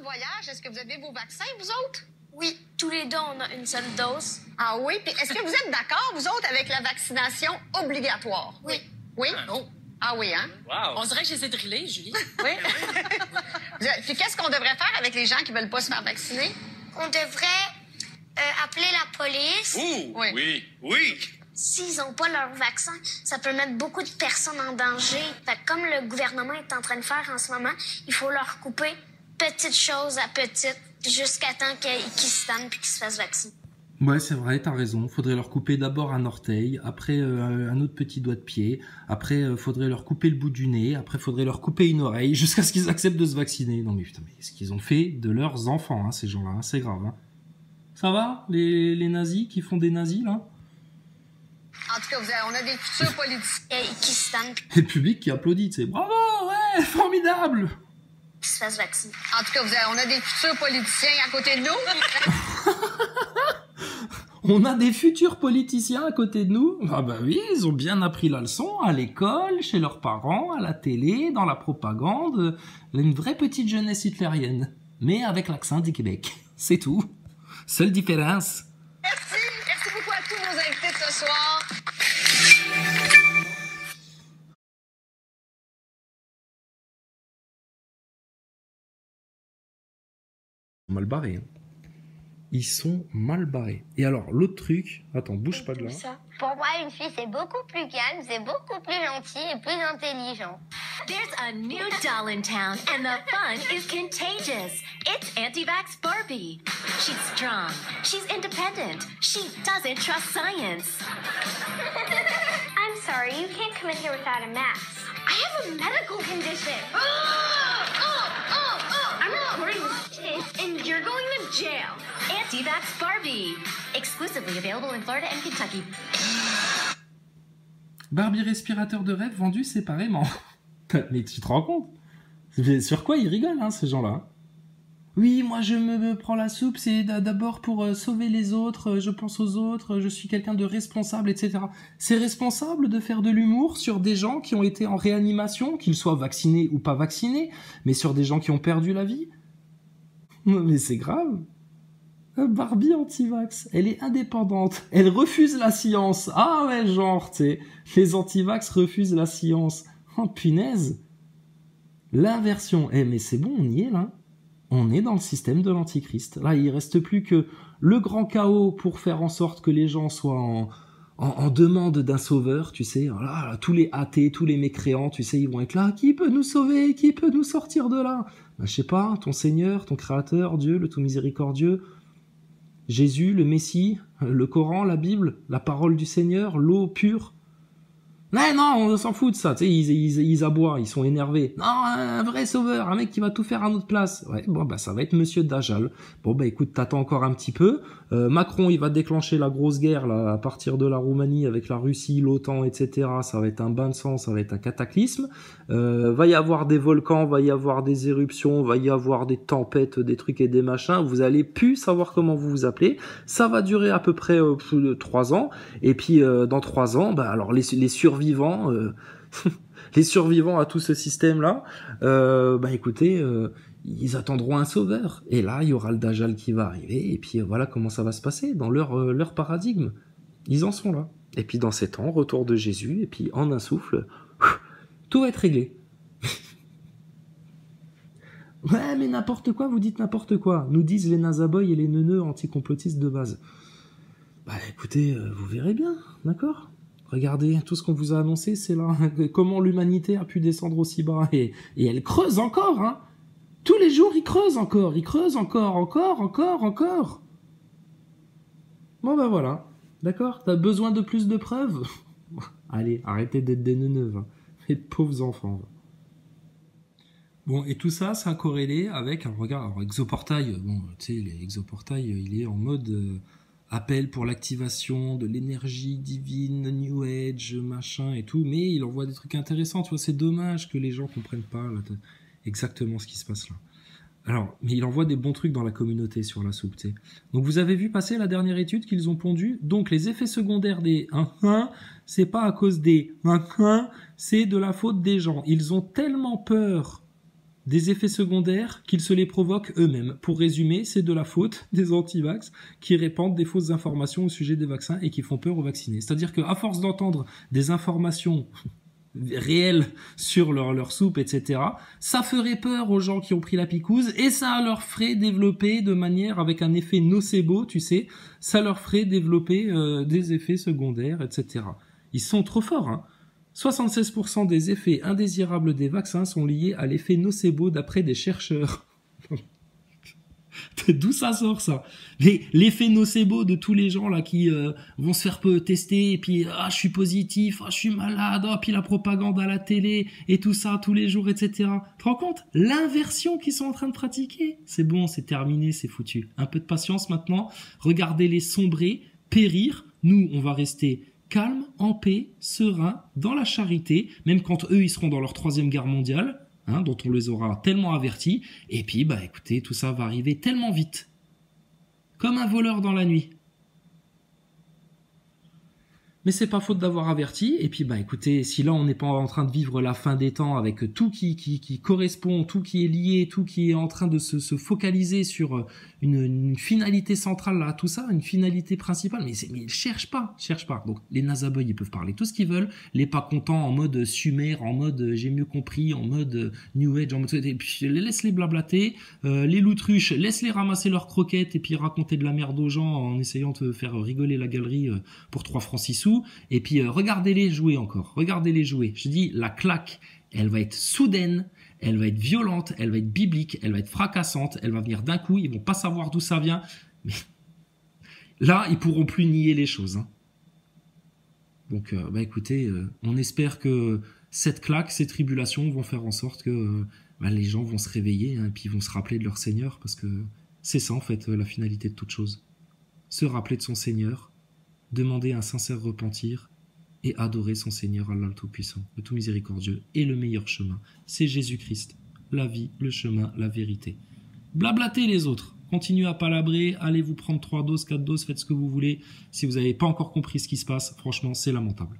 voyage, est-ce que vous avez vos vaccins, vous autres? Oui, tous les deux, on a une seule dose. Ah oui? Puis est-ce que vous êtes d'accord, vous autres, avec la vaccination obligatoire? Oui. Oui? Oh. Ah oui, hein? Wow. On dirait que je les ai drillés, Julie. Oui. Puis qu'est-ce qu'on devrait faire avec les gens qui veulent pas se faire vacciner? On devrait appeler la police. Ouh, Oui. oui, oui. S'ils n'ont pas leur vaccin, ça peut mettre beaucoup de personnes en danger. Fait que comme le gouvernement est en train de faire en ce moment, il faut leur couper petite chose à petite jusqu'à temps qu'ils se tannent puis qu'ils se fassent vacciner. Ouais, c'est vrai, t'as raison. Faudrait leur couper d'abord un orteil, après un autre petit doigt de pied, après faudrait leur couper le bout du nez, après faudrait leur couper une oreille, jusqu'à ce qu'ils acceptent de se vacciner. Non mais putain, mais ce qu'ils ont fait de leurs enfants, hein, ces gens-là, hein, c'est grave. Hein. Ça va, les nazis qui font des nazis, là? En tout cas, on a des futurs politiciens. Qui se tannent puis Et le public qui applaudit, tu sais, bravo, ouais, formidable! qu'ils se fassent vacciner. En tout cas, on a des futurs politiciens à côté de nous. On a des futurs politiciens à côté de nous. Ah bah oui, ils ont bien appris la leçon à l'école, chez leurs parents, à la télé, dans la propagande. Une vraie petite jeunesse hitlérienne. Mais avec l'accent du Québec. C'est tout. Seule différence. Merci. Merci beaucoup à tous nos invités de ce soir. Mal barrés. Ils sont mal barrés. Et alors, l'autre truc... Attends, bouge pas de là. Pour moi, une fille, c'est beaucoup plus calme, c'est beaucoup plus gentil et plus intelligent. There's a new doll in town, and the fun is contagious. It's Anti-Vax Barbie. She's strong. She's independent. She doesn't trust science. I'm sorry, you can't come in here without a mask. I have a medical condition. I'm recording this tape, and you're going to jail. Anti-Vax Barbie. Exclusively available in Florida and Kentucky. Barbie respirateur de rêve vendu séparément. Mais tu te rends compte? Sur quoi ils rigolent, hein, ces gens-là? Oui, moi je me prends la soupe, c'est d'abord pour sauver les autres, je pense aux autres, je suis quelqu'un de responsable, etc. C'est responsable de faire de l'humour sur des gens qui ont été en réanimation, qu'ils soient vaccinés ou pas vaccinés, mais sur des gens qui ont perdu la vie? Mais c'est grave. Barbie anti-vax, elle est indépendante, elle refuse la science. Ah ouais, genre, tu sais, les anti-vax refusent la science. Oh punaise. L'inversion. Eh mais c'est bon, on y est là. On est dans le système de l'antichrist. Là, il reste plus que le grand chaos pour faire en sorte que les gens soient en demande d'un sauveur, tu sais. Là, tous les athées, tous les mécréants, tu sais, ils vont être là. Qui peut nous sauver? Qui peut nous sortir de là? Bah, je sais pas, ton Seigneur, ton Créateur, Dieu, le tout miséricordieux, Jésus, le Messie, le Coran, la Bible, la parole du Seigneur, l'eau pure. Ouais, non, on s'en fout de ça, tu sais, ils aboient, ils sont énervés. Non, un vrai sauveur, un mec qui va tout faire à notre place. Ouais, bon, bah, ça va être Monsieur Dajjal. Bon, bah, écoute, t'attends encore un petit peu. Macron, il va déclencher la grosse guerre, là, à partir de la Roumanie, avec la Russie, l'OTAN, etc. Ça va être un bain de sang, ça va être un cataclysme. Va y avoir des volcans, va y avoir des éruptions, va y avoir des tempêtes, des trucs et des machins. Vous allez plus savoir comment vous vous appelez. Ça va durer à peu près plus de 3 ans. Et puis, dans 3 ans, bah, alors, les survivants, les survivants à tout ce système-là, bah écoutez, ils attendront un sauveur. Et là, il y aura le Dajjal qui va arriver. Et puis voilà comment ça va se passer dans leur paradigme. Ils en sont là. Et puis dans 7 ans, retour de Jésus. Et puis en un souffle, tout va être réglé. Ouais, mais n'importe quoi, vous dites n'importe quoi. Nous disent les nazaboys et les neuneux anticomplotistes de base. Bah écoutez, vous verrez bien, d'accord ? Regardez, tout ce qu'on vous a annoncé, c'est là. Comment l'humanité a pu descendre aussi bas. Et elle creuse encore, hein. Tous les jours, ils creusent encore. Ils creusent encore. Bon, bah voilà. D'accord? T'as besoin de plus de preuves? Allez, arrêtez d'être des neuneux, hein. Les pauvres enfants. Bon, et tout ça, ça a corrélé avec... Alors, regarde, alors, Exoportail, bon, tu sais, Exoportail, il est en mode... appel pour l'activation de l'énergie divine, New Age, machin et tout, mais il envoie des trucs intéressants, tu vois, c'est dommage que les gens comprennent pas là, exactement ce qui se passe là. Alors, mais il envoie des bons trucs dans la communauté sur la soupe, tu sais. Donc vous avez vu passer la dernière étude qu'ils ont pondue, donc les effets secondaires des c'est pas à cause des c'est de la faute des gens. Ils ont tellement peur des effets secondaires qu'ils se les provoquent eux-mêmes. Pour résumer, c'est de la faute des anti-vax qui répandent des fausses informations au sujet des vaccins et qui font peur aux vaccinés. C'est-à-dire qu'à force d'entendre des informations réelles sur leur soupe, etc., ça ferait peur aux gens qui ont pris la picouse et ça leur ferait développer de manière, avec un effet nocebo, tu sais, ça leur ferait développer des effets secondaires, etc. Ils sont trop forts, hein. 76% des effets indésirables des vaccins sont liés à l'effet nocebo d'après des chercheurs. D'où ça sort, ça? L'effet nocebo de tous les gens là qui vont se faire tester et puis je suis positif, je suis malade, puis la propagande à la télé et tout ça tous les jours, etc. Tu te rends compte? L'inversion qu'ils sont en train de pratiquer. C'est bon, c'est terminé, c'est foutu. Un peu de patience maintenant. Regardez-les sombrer, périr. Nous, on va rester calme, en paix, serein, dans la charité, même quand eux, ils seront dans leur 3e guerre mondiale, hein, dont on les aura tellement avertis, et puis, écoutez, tout ça va arriver tellement vite, comme un voleur dans la nuit. Mais c'est pas faute d'avoir averti, et puis écoutez, si là on n'est pas en train de vivre la fin des temps avec tout qui correspond, tout qui est lié, tout qui est en train de se focaliser sur une finalité centrale là, tout ça, une finalité principale, mais cherche pas. Donc les nasaboys ils peuvent parler tout ce qu'ils veulent, les pas contents en mode Sumer, en mode j'ai mieux compris, en mode New Age, en mode et puis laisse-les blablater, les loutruches, laisse-les ramasser leurs croquettes et puis raconter de la merde aux gens en essayant de faire rigoler la galerie pour 3 francs 6 sous. Et puis regardez-les jouer encore, regardez-les jouer. Je dis, la claque, elle va être soudaine, elle va être violente, elle va être biblique, elle va être fracassante, elle va venir d'un coup, ils vont pas savoir d'où ça vient. Mais là, ils pourront plus nier les choses. Hein. Donc, écoutez, on espère que cette claque, ces tribulations vont faire en sorte que les gens vont se réveiller hein, et puis ils vont se rappeler de leur Seigneur parce que c'est ça en fait la finalité de toute chose. Se rappeler de son Seigneur, demander un sincère repentir et adorer son Seigneur Allah le Tout-Puissant, le Tout Miséricordieux et le meilleur chemin. C'est Jésus-Christ, la vie, le chemin, la vérité. Blablatez les autres, continuez à palabrer, allez vous prendre 3 doses, 4 doses, faites ce que vous voulez. Si vous n'avez pas encore compris ce qui se passe, franchement, c'est lamentable.